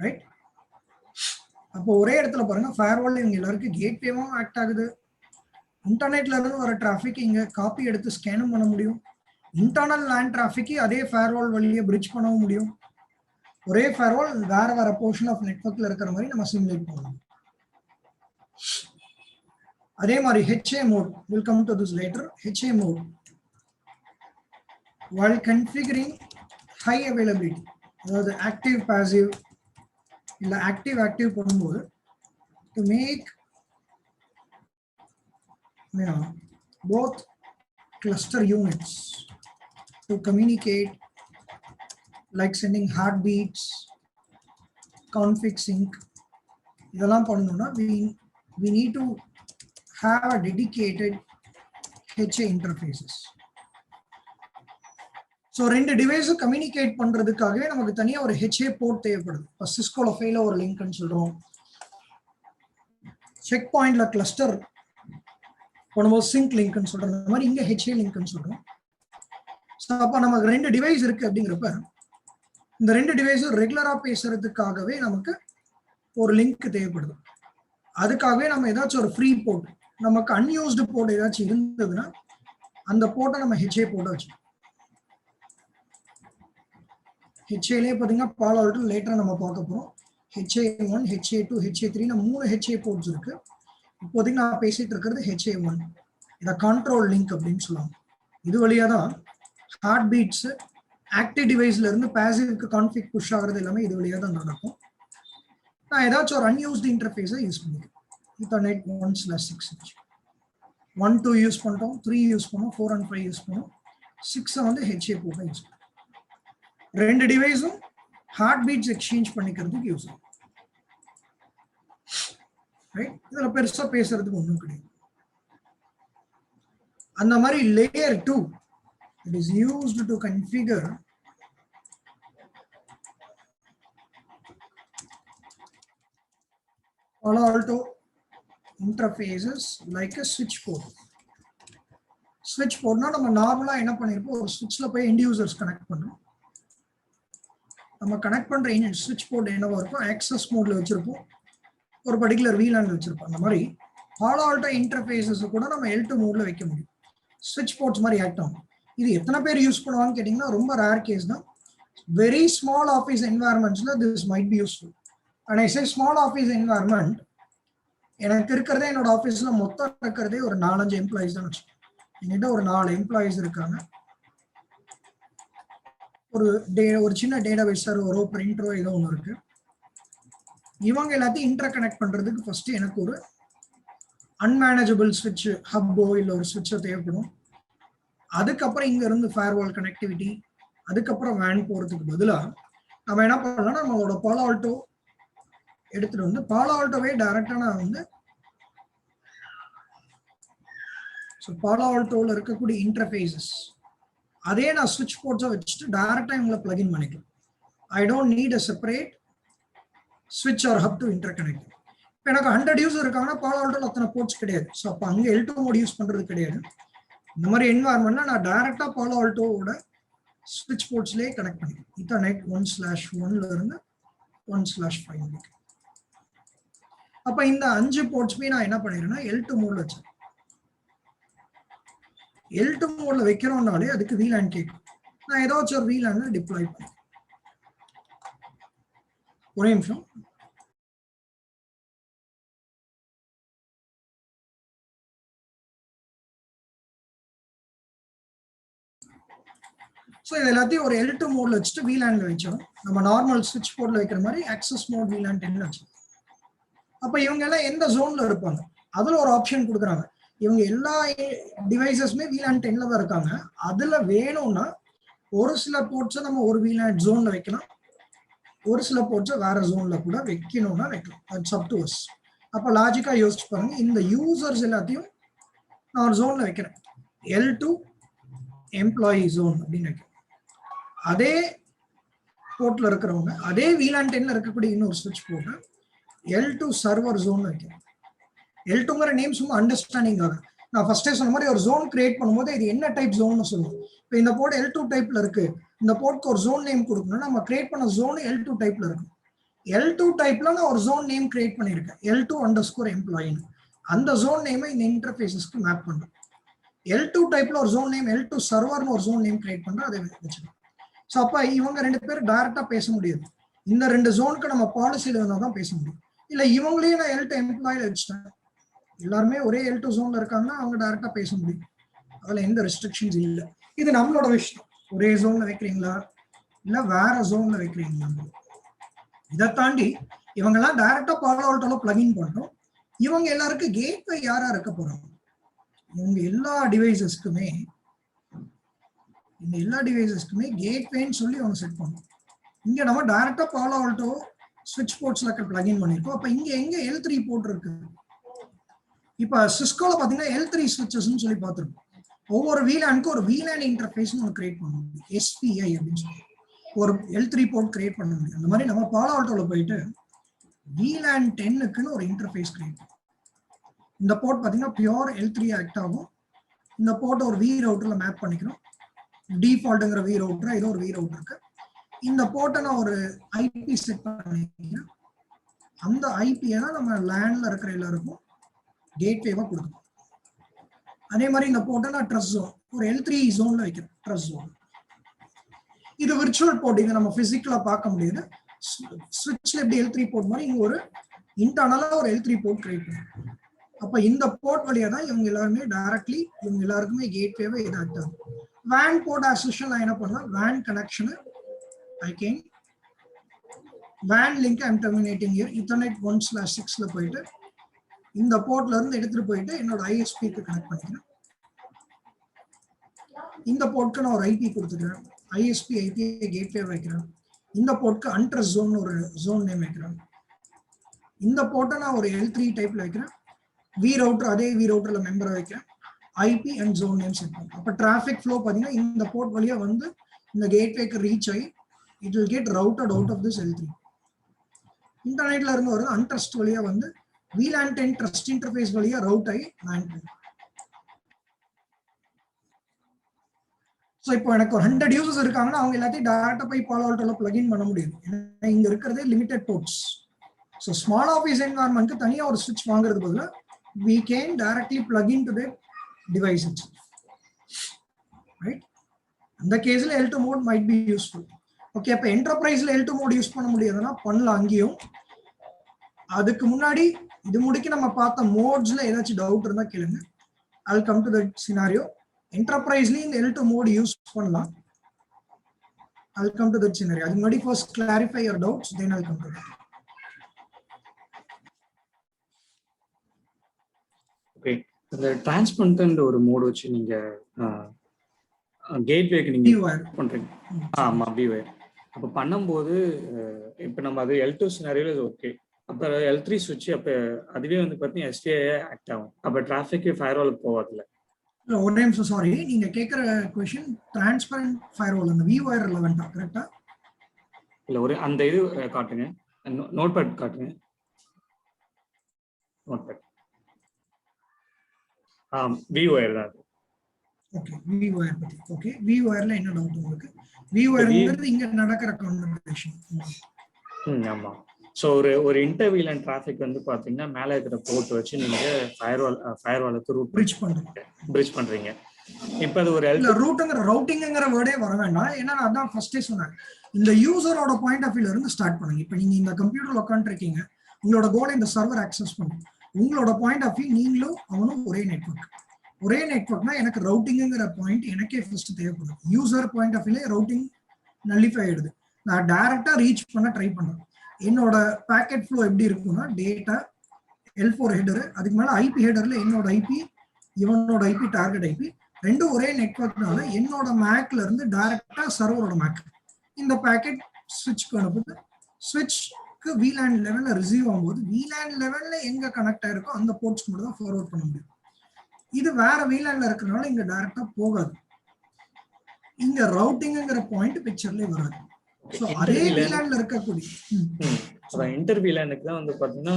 ரைட்? அப்போ ஒரே இடத்துல பாருங்க ஃபயர்வால் இவங்க எல்லாருக்கும் கேட்வேவும் ஆக்ட் ஆகுது. இன்டர்நெட்ல இருந்து வர டிராஃபிக் இங்க காப்பி எடுத்து ஸ்கேனும் பண்ண முடியும். இன்டர்னல் லேண்ட் டிராஃபிக் அதே ஃபயர்வால் வழியே பிரிட்ஜ் பண்ணவும் முடியும். ஒரே ஃபயர்வால் வேற வேற போர்ஷன் ஆஃப் நெட்வொர்க்ல இருக்கிற மாதிரி நம்ம சிமுலேட் பண்ணலாம். அதே மாதிரி HA mode, we'll come to this later. HA mode, while configuring high availability, அதாவது active passive இல்ல active பண்ணும்போது to make both cluster units to communicate, like sending heartbeats, config sync, இதெல்லாம் பண்ணணும்னா we need to have a dedicated HA interfaces. So 2 device communicate பண்றதுக்காகவே நமக்கு தனியா ஒரு HA board தேவைப்படுது. இப்போ சிஸ்கோல ஃபெயில ஒரு லிங்க்னு சொல்றோம், செக் பாயிண்ட்ல கிளஸ்டர் பண்ணும்போது சிங்க் லிங்க்னு சொல்றோம், அந்த மாதிரி இங்க HA லிங்க்னு சொல்றோம். ஸோ அப்போ நமக்கு 2 டிவைஸ் இருக்கு அப்படிங்கிறப்ப இந்த 2 டிவைஸும் ரெகுலரா பேசுறதுக்காகவே நமக்கு ஒரு லிங்க் தேவைப்படுது. அதுக்காகவே நம்ம ஏதாச்சும் ஒரு ஃப்ரீ போர்ட், நமக்கு அன்யூஸ்டு போர்ட் ஏதாச்சும் இருந்ததுன்னா அந்த போர்ட்டை நம்ம HA போர்ட்டை வச்சு HA பார்த்தீங்கன்னா Palo Alto லேட்டரா நம்ம பார்க்க போறோம். HA1, HA2, HA3 3 HA ports இருக்கு. இப்போதைக்கு நான் பேசிட்டு இருக்கிறது HA1. இதை கண்ட்ரோல் லிங்க் அப்படின்னு சொல்லுவாங்க. இது வழியா தான் ஹார்ட் பீட்ஸ் ஆக்டிவ் டிவைஸ்ல இருந்து பாசிவ்க்கு கான்ஃபிக் புஷ் ஆகுறது எல்லாமே இது வழியா தான் நடக்கும். நான் ஏதாச்சும் ஒரு அன்யூஸ்டு இன்டர்ஃபேஸை யூஸ் பண்ணிக்கிறேன். Ethernet 1/6 1, 2 யூஸ் பண்ணிட்டோம், 3 யூஸ் பண்ணோம், 4 and 5 யூஸ் பண்ணோம், 6 வந்து HA போர்ட்டை யூஸ் பண்ணோம். 2 டிவைஸும் ஹார்ட் பீட்ஸ் எக்ஸ்சேஞ்ச் பண்ணிக்கிறதுக்கு யூஸ் ஆகும். ரைட்? இதுல பெருசா பேசுறதுக்கு ஒன்றும் கிடையாது. அந்த மாதிரி layer 2 it is used to configure Palo Alto interfaces like a switch port. switch portனா நம்ம நார்மலா என்ன பண்ணிருப்போம், ஒரு switchல போய் end users கனெக்ட் பண்றோம். நம்ம கனெக்ட் பண்ற ஸ்விட்ச் போர்ட் என்னவா இருக்கும், ஆக்சஸ் மோட்ல வச்சிருப்போம், ஒரு பர்டிகுலர் VLAN வச்சிருப்போம். அந்த மாதிரி Palo Alto இன்டர்ஃபேஸஸ் கூட நம்ம L2 மோட்ல வைக்க முடியும். ஸ்விட்ச் போர்ட்ஸ் மாதிரி ஆக்ட் ஆகும். இது எத்தனை பேர் யூஸ் பண்ணுவாங்கன்னு கேட்டீங்கன்னா ரொம்ப ரேர் கேஸ் தான். வெரி ஸ்மால் ஆஃபீஸ் என்வாயர்மெண்ட்ஸ்ல this might be useful. And I say small office environment, எனக்கு இருக்கிறதே என்னோட ஆஃபீஸ்ல மொத்தம் இருக்கிறதே ஒரு 4-5 எம்ப்ளாயிஸ் தான் வச்சுக்கோங்க. என்கிட்ட ஒரு 4 எம்ப்ளாயிஸ் இருக்காங்க. ஒரு சின்ன டேட்டாபேஸ் சர்வரோ பிரிண்டரோ ஏதோ ஒன்று இருக்கு. இவங்க எல்லாத்தையும் இன்டர் கனெக்ட் பண்றதுக்கு ஃபர்ஸ்ட் எனக்கு ஒரு அன்மேனேஜபிள் ஸ்விட்ச் ஹப்போ இல்லை ஒரு ஸ்விட்சோ தேவைப்படும். அதுக்கப்புறம் இங்க இருந்து ஃபயர்வால் கனெக்டிவிட்டி, அதுக்கப்புறம் வேன் போறதுக்கு பதிலாக நம்ம என்ன பண்ணலாம், நம்மளோட Palo Alto எடுத்துட்டு வந்து Palo Altoவே டைரக்டா நான் வந்து Palo Altoல இருக்கக்கூடிய இன்டர்ஃபேஸஸ் அதே நான் ஸ்விட்ச் போர்ட்ஸை வச்சுட்டு டைரக்டா இவங்களை பிளக்இன் பண்ணிக்கலாம். I don't need a separate ஸ்விட்ச் or hub to interconnect. இப்போ எனக்கு 100 யூசர் இருக்காங்கன்னா Palo Altoல அத்தனை போர்ட்ஸ் கிடையாது. ஸோ அப்போ அங்கே L2 மோட் யூஸ் பண்றது கிடையாது. இந்த மாதிரி என்வாயர்மெண்ட்னா நான் டைரக்டா Palo Altoவோட ஸ்விட்ச் போர்ட்ஸ்லேயே கனெக்ட் பண்ணிக்கிறேன். Ethernet 1/1ல இருந்து 1/5. அப்ப இந்த 5 போர்ட்ஸ்மே நான் என்ன பண்ணிடுறேன்னா L2 மோட்ல வச்சேன். L2 மோட்ல வைக்கிறோம்னாலே அதுக்கு VLAN கேட்கும். நான் ஏதாச்சும் ஒரு VLAN டிப்ளாய் பண்ணேன். ஒரே நிமிஷம். ஸோ இது எல்லாத்தையும் ஒரு L2 மோட்ல வச்சுட்டு VLANல வச்சோம். நம்ம நார்மல் ஸ்விட்ச் போர்ட்ல வைக்கிற மாதிரி ஆக்சஸ் மோட் VLAN 10 வச்சோம். அப்ப இவங்க எல்லாம் எந்த ஜோன்ல இருப்பாங்க, அதுல ஒரு ஆப்ஷன் கொடுக்குறாங்க. இவங்க எல்லா டிவைசஸுமே VLAN 10ல தான் இருக்காங்க. அதுல வேணும்னா ஒரு சில போர்ட்ஸை நம்ம ஒரு VLAN ஜோன்ல வைக்கலாம், ஒரு சில போர்ட்ஸை வேற ஜோன்ல கூட வைக்கணும்னா வைக்கலாம். That's up to us. அப்ப லாஜிக்கா யோசிச்சு பாருங்க, இந்த யூசர்ஸ் எல்லாத்தையும் நான் ஒரு ஜோன்ல வைக்கிறேன், L2 எம்ப்ளாயி ஜோன் அப்படின்னு வைக்கிறேன். அதே போர்ட்ல இருக்கிறவங்க அதே VLAN 10ல இருக்கக்கூடிய இன்னொரு ஸ்விட்ச் போர்ட் L2 சர்வர் ஜோன் வைக்கிறேன். L2ங்கிற நேம் சும்மா அண்டர்ஸ்டாண்டிங்காக. நான் ஃபர்ஸ்டே சொன்ன மாதிரி ஒரு ஜோன் கிரியேட் பண்ணும்போது இது என்ன டைப் ஜோன்னு சொல்லுவோம். இப்போ இந்த போர்ட் L2 டைப்ல இருக்கு, இந்த போர்ட்க்கு ஒரு ஜோன் நேம் கொடுக்கணும். நம்ம கிரியேட் பண்ண ஜோன் L2 டைப்ல இருக்கு. L2 டைப்ல நான் ஒரு ஜோன் நேம் கிரியேட் பண்ணியிருக்கேன், L2_employee. அந்த ஜோன் நேமை இந்த இன்டர்ஃபேஸஸ்க்கு மேப் பண்றேன். L2 டைப்ல ஒரு ஜோன் நேம் L2 சர்வர்னு ஒரு ஜோன் நேம் கிரியேட் பண்றேன், அதை வச்சுக்கணும். ஸோ அப்ப இவங்க 2 பேரும் டைரக்டா பேச முடியாது. இந்த 2 ஜோனுக்கு நம்ம பாலிசியில இருந்தால் தான் பேச முடியும். இல்ல இவங்களையும் நான் L2 எம்ப்ளாயில வச்சுட்டேன், எல்லாருமே ஒரே L2 ஜோன்ல இருக்காங்கன்னா அவங்க டைரக்டா பேச முடியும், அதுல எந்த ரெஸ்ட்ரிக்ஷன்ஸ் இல்லை. இது நம்மளோட விஷயம், ஒரே ஜோன்ல வைக்கிறீங்களா இல்ல வேற ஜோன்ல வைக்கிறீங்களா. இதை தாண்டி இவங்க எல்லாம் டைரக்டா பாலோ ஆல்டோல பிளகின் பண்ணோம். இவங்க எல்லாருக்கும் கேட்வே யாரா இருக்க போறாங்க, இவங்க எல்லா டிவைசஸ்க்குமே கேட்வேன்னு சொல்லி அவங்க செட் பண்ணும். இங்க நம்ம டைரக்டா பாலோ ஆல்டோ ஸ்விட்ச் போர்ட்ஸ்ல பிளகின் பண்ணிருக்கோம். அப்ப இங்க எங்க L3 போர்ட் இருக்கு? இப்ப சிஸ்கோல பாத்தீங்கன்னா L3 ஸ்விட்சஸ்ன்னு சொல்லி பார்த்திருக்கோம். ஒவ்வொரு VLAN-க்கு ஒரு VLAN இன்டர்ஃபேஸ் ஒன்று கிரியேட் பண்ண முடியும், SPI அப்படின்னு சொல்லி ஒரு L3 போர்ட் கிரியேட் பண்ண முடியும். அந்த மாதிரி நம்ம பாலோ ஆல்டோல போயிட்டு VLAN 10க்குன்னு ஒரு இன்டர்ஃபேஸ் கிரியேட் பண்ணும். இந்த போர்ட் பாத்தீங்கன்னா பியூர் L3 ஆக்ட் ஆகும். இந்த போர்ட் ஒரு V ரவுட்டர்ல மேப் பண்ணிக்கணும். டிஃபால்ட்ங்கிற V ரவுட்டர், ஏதோ ஒரு V ரவுட்டர் இருக்கு. இந்த போர்ட்டை நான் ஒரு IP செட் பண்ணிக்கிறேன். அந்த ஐபியை தான் நம்ம லேண்ட்ல இருக்கிற எல்லாருக்கும் கேட்வேவா கொடுக்கணும். அதே மாதிரி இந்த போர்ட்டை நான் ட்ரஸ்ட் ஜோன் ஒரு L3 ஜோன்ல வைக்கிறேன், ட்ரஸ்ட் ஜோன். இது விர்ச்சுவல் போர்ட், இங்க நம்ம பிசிக்கலா பார்க்க முடியுது. ஸ்விட்ச்ல எப்படி L3 போர்ட் மாதிரி இங்க ஒரு இன்டர்னலா ஒரு L3 போர்ட் கிரியேட் பண்ணும். அப்ப இந்த போர்ட் வழியா தான் இவங்க எல்லாருமே டைரக்ட்லி இவங்க எல்லாருக்குமே கேட்வேவை இதாக்ட் ஆகும். WAN போர்ட் அசோசியேஷன் நான் என்ன பண்ணலாம், WAN connection I can WAN link I'm terminating here, Ethernet 1/6ல போயிட்டு இந்த போர்ட்ல இருந்து எடுத்துட்டு போயிட்டு என்னோட ISP-க்கு கனெக்ட் பண்ணிக்கிறேன். இந்த போர்ட்க்கு நான் ஒரு IP கொடுத்துக்கிறேன், ISP IP கேட்வே வைக்கிறேன். இந்த போர்ட்க்கு அன்ட்ரஸ்ட் ஜோன் ஒரு ஜோன் நேம் வைக்கிறேன். இந்த போர்ட்டை நான் ஒரு L3 டைப்ல வைக்கிறேன். V ரவுட்டர் அதே V ரவுட்டர்ல மெம்பரை வைக்கிறேன். IP and zone name set பண்ணுறேன். அப்போ டிராஃபிக் ஃப்ளோ பார்த்தீங்கன்னா இந்த போர்ட் வழியா வந்து இந்த கேட்வேக்கு ரீச் ஆகி it will get routed out of this L3. இன்டர்நெட்ல இருந்து வருது அன்ட்ரஸ்ட் வழியா வந்து VLAN 10 ட்ரஸ்ட் இன்டர்ஃபேஸ் வழியா ரவுட் ஆகி WAN போகும். ஸோ இப்போ எனக்கு ஒரு 100 யூசர்ஸ் இருக்காங்கன்னா அவங்க எல்லாத்தையும் டைரக்டா போய் பாலோ ஆல்டோல பிளகின் பண்ண முடியாது. ஏன்னா இங்க இருக்கிறதே limited ports. So small office என்வாயர்மெண்ட்க்கு தனியா ஒரு ஸ்விட்ச் வாங்குறது பதிலா we can directly plug into the device itself, right? அந்த கேஸ்ல L2 mode might be useful. Okay, அப்ப என்டர்பிரைஸ்ல L2 மோட் யூஸ் பண்ண முடியாதுன்னா பண்ணலாம் அங்கேயும். அதுக்கு முன்னாடி இது முடிக்க நம்ம பார்த்த மோட்ஸ்ல ஏதாச்சும் டவுட் இருந்தா கேளுங்க, I'll come to that scenario. என்டர்பிரைஸ்லயும் இந்த L2 மோட் யூஸ் பண்ணலாம், I'll come to that scenario. அதுக்கு முன்னாடி first clarify your doubts, then I'll come to that. Okay, இந்த டிரான்ஸ்பரண்ட் ஒரு மோட் வச்சு நீங்க கேட்வேக்கு நீங்க பண்றீங்க. ஆமா, பிவேர். அப்ப பண்ணும்போது இப்ப நம்ம அது L2 சினாரியோல இது ஓகே. அப்ப L3 ஸ்விட்ச் அப்ப அதுவே வந்து பாத்தீங்கன்னா SPI ஆக்ட் ஆகும். அப்ப டிராஃபிக் ஃபயர்வாலுக்கு போகாதுல்ல. ஒரு நிமிஷம், சாரி, நீங்க கேக்குற क्वेश्चन டிரான்ஸ்பரண்ட் ஃபயர்வால் அந்த VWire ரெலவெண்டா கரெக்ட்டா? இல்ல, ஒரு அந்த இது காட்டுங்க, நோட்பேட் காட்டுங்க, நோட்பேட். VWire தான். ஓகே, VWire பத்தி. ஓகே, VWireல என்ன டவுட் உங்களுக்கு? VWireங்கிறது இங்க நடக்கிற கன்வர்சேஷன். ஆமா. சோ ஒரு இன்டர்வியூல டிராஃபிக் வந்து பாத்தீங்கன்னா மேல இருக்கிற போர்ட் வச்சு நீங்க ஃபயர்வாலுக்கு ரூட் பிரிட்ஜ் பண்றீங்க. இப்போ அது ஒரு ரூட்டிங்ங்கற வேர்டே வர வேண்டாம். ஏன்னா நான் அதான் ஃபர்ஸ்டே சொன்னேன், இந்த யூசரோட பாயிண்ட் ஆஃப் வியூல இருந்து ஸ்டார்ட் பண்ணுங்க. இப்போ நீங்க இந்த கம்ப்யூட்டர்ல உட்காந்துருக்கீங்க, உங்களோட கோல் இந்த சர்வர் ஆக்சஸ் பண்ணுங்க. உங்களோட பாயிண்ட் ஆஃப் வியூ நீங்களும் அவனும் ஒரே நெட்வொர்க்னா எனக்கு ரவுட்டிங்ங்கிற பாயிண்ட் எனக்கே ஃபர்ஸ்ட் தேவைப்படுது. யூசர் பாயிண்ட் ஆஃப் வியூல ரவுட்டிங் நல்லிஃபை ஆயிடுது. நான் டைரக்டா ரீச் பண்ண ட்ரை பண்றேன். என்னோட பாக்கெட் ஃப்ளோ எப்படி இருக்கும்னா டேட்டா L4 ஹெடர், அதுக்கு மேல IP ஹெடர்ல என்னோட IP இவனோட IP டார்கெட் IP ரெண்டும் ஒரே நெட்வொர்க்னால என்னோட மேக்ல இருந்து டைரக்டா சர்வரோட மேக் இந்த பாக்கெட் ஸ்விட்ச்க்கு அனுப்புது. ஸ்விட்ச்க்கு VLAN லெவல்ல ரிசீவ் ஆகும்போது VLAN லெவல்ல எங்க கனெக்ட் ஆயிருக்கோ அந்த போர்ட்ஸ் மட்டும் தான் ஃபார்வர்ட் பண்ண முடியும். இது வேற VLANல இருக்கிறனால இங்க டைரக்டா போகாது. இங்க ரவுட்டிங்ங்கிற பாயிண்ட் பிக்சர்லயே வராது. சோ அதே VLANல இருக்கக்கூடிய இன்டர் VLANக்கு தான் வந்து பாத்தீங்கன்னா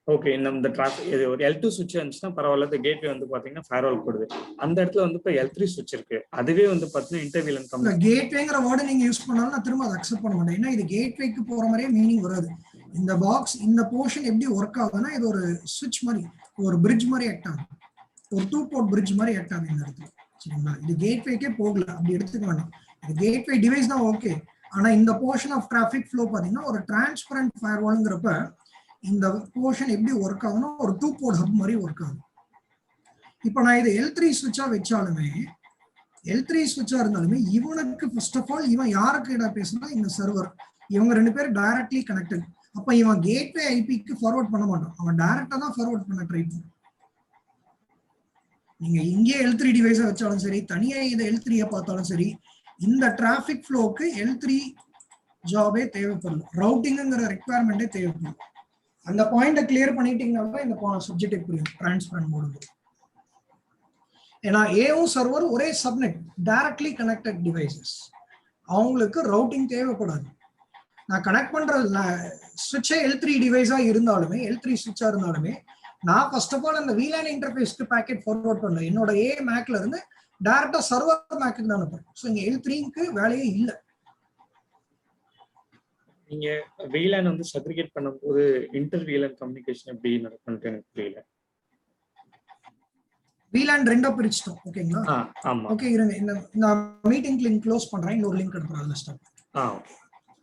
ஓகே, இந்த டிராஃபிக் இது ஒரு L2 சுவிட்ச் இருந்துச்சுன்னா பரவாயில்ல. இந்த கேட்வே வந்து பாத்தீங்கன்னா ஃபயர்வால் போடுது. அந்த இடத்துல வந்து இப்போ L3 சுவிட்ச் இருக்கு. அதுவே வந்து பாத்தீங்கன்னா இன்டர்வியூல இல்ல கேட்வேங்கிற வேர்டு நீங்க யூஸ் பண்ணாலும் நான் திரும்ப அதை அக்செப்ட் பண்ண மாட்டேன். ஏன்னா இது கேட்வேக்கு போற மாதிரியே மீனிங் வராது. இந்த பாக்ஸ் இந்த போர்ஷன் எப்படி ஒர்க் ஆகுதுன்னா இது ஒரு சுவிட்ச் மாதிரி, ஒரு பிரிட்ஜ் மாதிரி ஆக்ட் ஆகும். ஒரு 2 போர்ட் பிரிட்ஜ் மாதிரி ஆக்ட் ஆகும் இந்த இடத்துல. சரிங்களா? இது கேட்வேக்கே போகல, அப்படி எடுத்துக்க வேண்டாம். இது கேட்வே டிவைஸ் தான் ஓகே. ஆனா இந்த போர்ஷன் ஆஃப் டிராஃபிக் ஃப்ளோ பாத்தீங்கன்னா ஒரு டிரான்ஸ்பரண்ட் ஃபயர்வால்ங்கிறப்ப இந்த போர்ஷன் எப்படி ஒர்க் ஆகும்னா ஒரு 2 போர்ட் ஹப் மாதிரி ஒர்க் ஆகும். இப்போ நான் இது L3 சுவிட்சா வச்சாலுமே, L3 சுவிட்சா இருந்தாலுமே இவனுக்கு ஃபர்ஸ்ட் ஆஃப் ஆல் இவன் யாருக்கு இட பேசுனா இந்த சர்வர், இவங்க 2 பேரும் டைரக்ட்லி கனெக்டட். அப்ப இவன் கேட்வே ஐபிக்கு ஃபார்வர்ட் பண்ண மாட்டான், அவன் டைரக்டா தான் ஃபார்வர்ட் பண்ண ட்ரை பண்ணுவான். நீங்க இங்கே L3 டிவைஸை வச்சாலும் சரி, தனியா இதை L3 பார்த்தாலும் சரி, இந்த டிராஃபிக் ஃப்ளோக்கு L3 ஜாபே தேவைப்படல, ரவுட்டிங்ங்கிற ரெக்வயர்மெண்டே தேவைப்படும். அந்த பாயிண்ட கிளியர் பண்ணிட்டீங்கன்னா இந்த சப்ஜெக்ட் புரியும் டிரான்ஸ்பரண்ட் மோட். ஏன்னா ஏவும் சர்வர் ஒரே சப்நெட், டைரக்ட்லி கனெக்டட் டிவைசஸ், அவங்களுக்கு ரவுட்டிங் தேவைப்படாது. நான் கனெக்ட் பண்ற சுவிட்சே L3 டிவைஸா இருந்தாலுமே, L3 சுவிட்சா இருந்தாலுமே, நான் ஃபர்ஸ்ட் ஆஃப் ஆல் அந்த VLAN இன்டர்ஃபேஸ்க்கு பாக்கெட் ஃபார்வர்ட் பண்ணல, என்னோட ஏ மேக்ல இருந்து டைரக்டா சர்வர் மேக்கு தான் அனுப்புறேன். ஸோ இங்க L3க்கு வேலையே இல்லை. நீங்க VLAN வந்து செக்ரிகேட் பண்ணும்போது இன்டர் VLAN கம்யூனிகேஷன் எப்படி நடக்கும்னு எனக்கு புரியல. VLAN ரெண்டா பிரிச்சிட்டோம், ஓகேங்களா? ஆமா. ஓகே, இருங்க, இந்த மீட்டிங் லிங்க் க்ளோஸ் பண்றேன், இன்னொரு லிங்க் அனுப்புறேன், அதுல ஸ்டார்ட். ஓகே.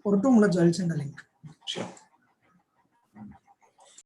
ஒரு 2 minutes I'll send a link. Sure.